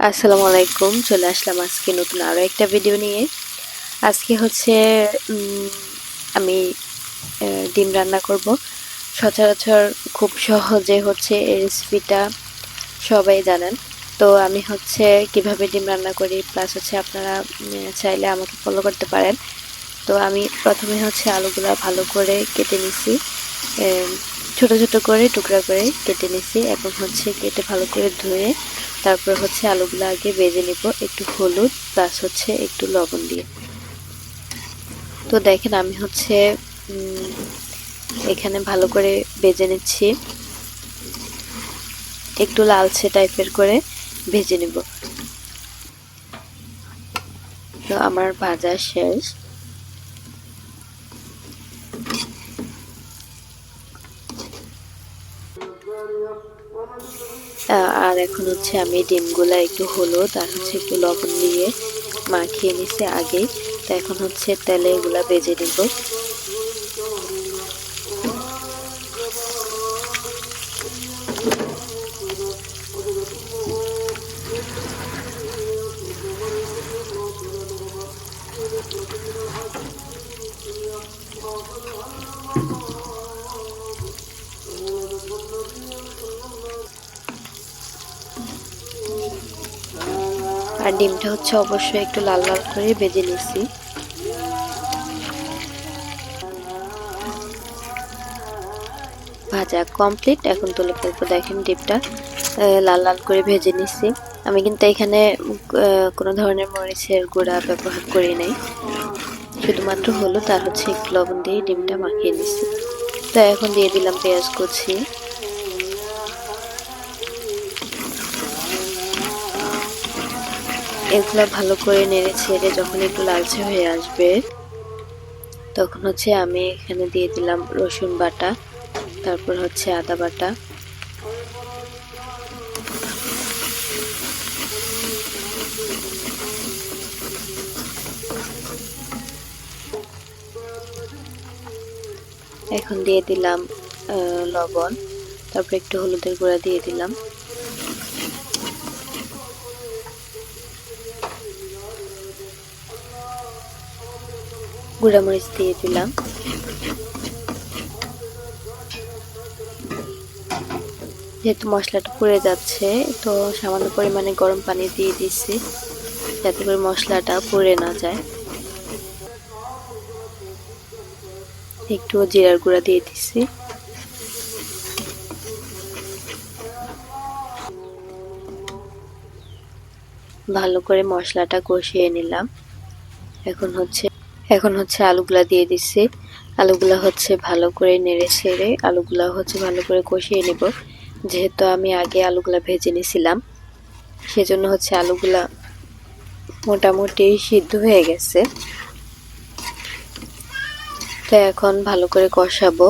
আসসালামু আলাইকুম। চলে আসলাম আজকে নতুন আরো একটা ভিডিও নিয়ে। আজকে হচ্ছে আমি ডিম রান্না করব। সচরাচর খুব সহজে হচ্ছে এই রেসিপিটা সবাই জানেন। তো আমি হচ্ছে কিভাবে ডিম রান্না করি প্লাস হচ্ছে আপনারা চাইলে আমাকে ফলো করতে পারেন। তো আমি প্রথমে হচ্ছে আলুগুলা ভালো করে কেটে নিছি, ছোট ছোট করে টুকরা করে কেটে নিছি। এখন হচ্ছে কেটে ভালো করে ধুয়ে তারপর হচ্ছে আলুগুলো আগে ভেজে নিব একটু হলুদ প্লাস হচ্ছে একটু লবণ দিয়ে। তো দেখেন আমি হচ্ছে এখানে ভালো করে ভেজে নিচ্ছি, একটু লালচে টাইপের করে ভেজে নিব। তো আমার ভাজা শেষ। আর এখন হচ্ছে আমি ডিমগুলা একটু হলুদ আর হচ্ছে একটু লবণ দিয়ে মাখিয়ে নিছি আগেই। তো এখন হচ্ছে তেলে এগুলা ভেজে নিব। আর ডিমটা হচ্ছে অবশ্যই একটু লাল লাল করে ভেজে নিছি। ভাজা কমপ্লিট, এখন তুলে ফেলবো। দেখেন ডিমটা লাল লাল করে ভেজে নিছি। আমি কিন্তু এখানে কোনো ধরনের মরিচের গুঁড়া ব্যবহার করি নাই, শুধুমাত্র হলুদ আর হচ্ছে একটু লবণ দিয়ে ডিমটা মাখিয়ে নিছি। তো এখন দিয়ে দিলাম পেঁয়াজ কুচি। এগুলা ভালো করে নেড়ে ছেড়ে যখন একটু লালচে হয়ে আসবে তখন হচ্ছে আমি এখানে দিয়ে দিলাম রসুন বাটা, তারপর হচ্ছে আদা বাটা, এখন দিয়ে দিলাম লবণ, তারপর একটু হলুদের গুঁড়া দিয়ে দিলাম, গুঁড়া মরিচ দিয়ে দিলাম। যেহেতু মশলাটা পুড়ে যাচ্ছে তো সামান্য পরিমাণে গরম পানি দিয়ে দিচ্ছি যাতে করে মশলাটা পুড়ে না যায়। একটু জিরার গুঁড়া দিয়ে দিচ্ছি। ভালো করে মশলাটা কষিয়ে নিলাম। এখন হচ্ছে আলুগুলা দিয়ে দিচ্ছি। আলুগুলা হচ্ছে ভালো করে নেড়ে ছেড়ে আলুগুলা হচ্ছে ভালো করে কষিয়ে নিব। যেহেতু আমি আগে আলুগুলা ভেজে নিয়েছিলাম সেজন্য হচ্ছে আলুগুলা মোটামুটি সিদ্ধ হয়ে গেছে। তো এখন ভালো করে কষাবো।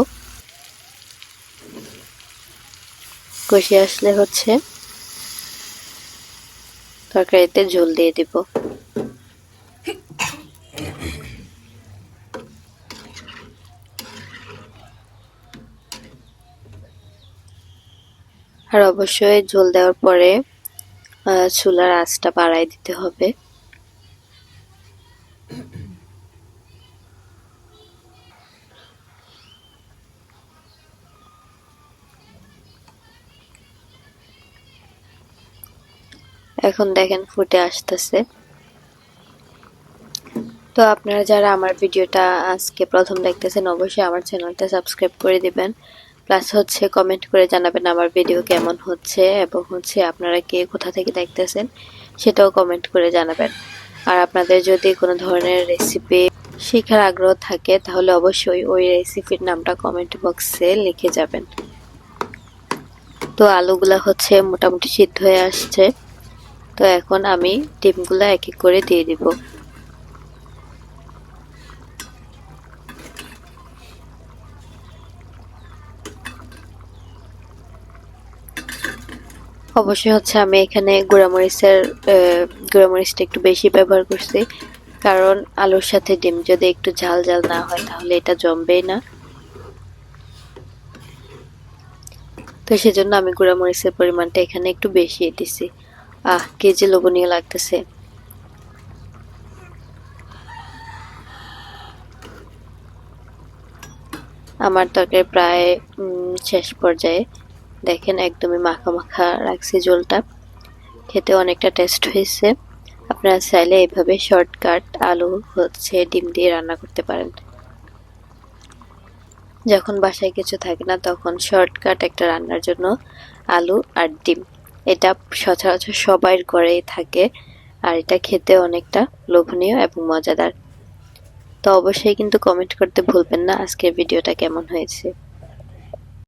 কষিয়ে আসলে হচ্ছে তরকারিতে ঝোল দিয়ে দিব। আর অবশ্যই ঝোল দেওয়ার পরে চুলার আঁচটা বাড়ায় দিতে হবে। এখন দেখেন ফুটে আসতেছে। তো আপনারা যারা আমার ভিডিওটা আজকে প্রথম দেখতেছেন অবশ্যই আমার চ্যানেলটা সাবস্ক্রাইব করে দিবেন, প্লাস হচ্ছে কমেন্ট করে জানাবেন আমার ভিডিও কেমন হচ্ছে এবং হচ্ছে আপনারা কে কোথা থেকে দেখতেছেন সেটাও কমেন্ট করে জানাবেন। আর আপনাদের যদি কোনো ধরনের রেসিপি শেখার আগ্রহ থাকে তাহলে অবশ্যই ওই রেসিপির নামটা কমেন্ট বক্সে লিখে যাবেন। তো আলুগুলা হচ্ছে মোটামুটি সিদ্ধ হয়ে আসছে। তো এখন আমি ডিমগুলা এক এক করে দিয়ে দিব। অবশ্যই হচ্ছে আমি এখানে গুঁড়ামরিচটা একটু বেশি ব্যবহার করছি, কারণ আলুর সাথে ডিম যদি একটু ঝাল ঝাল না হয় তাহলে এটা জমবেই না। তো সেজন্য আমি গুঁড়ামরিচের পরিমাণটা এখানে একটু বেশি দিছি। কি যে লোভনীয় লাগতেছে। আমার তরকারি প্রায় শেষ পর্যায়ে। দেখেন একদমই মাখা মাখা রাখছি ঝোলটা, খেতে অনেকটা টেস্ট হয়েছে। আপনারা চাইলে এইভাবে শর্টকাট আলু ডিম দিয়ে রান্না করতে পারেন। যখন বাসায় কিছু থাকে না তখন শর্টকাট একটা রান্নার জন্য আলু আর ডিম, এটা সচরাচর সবার ঘরেই থাকে। আর এটা খেতে অনেকটা লোভনীয় এবং মজাদার। তো অবশ্যই কিন্তু কমেন্ট করতে ভুলবেন না আজকের ভিডিওটা কেমন হয়েছে।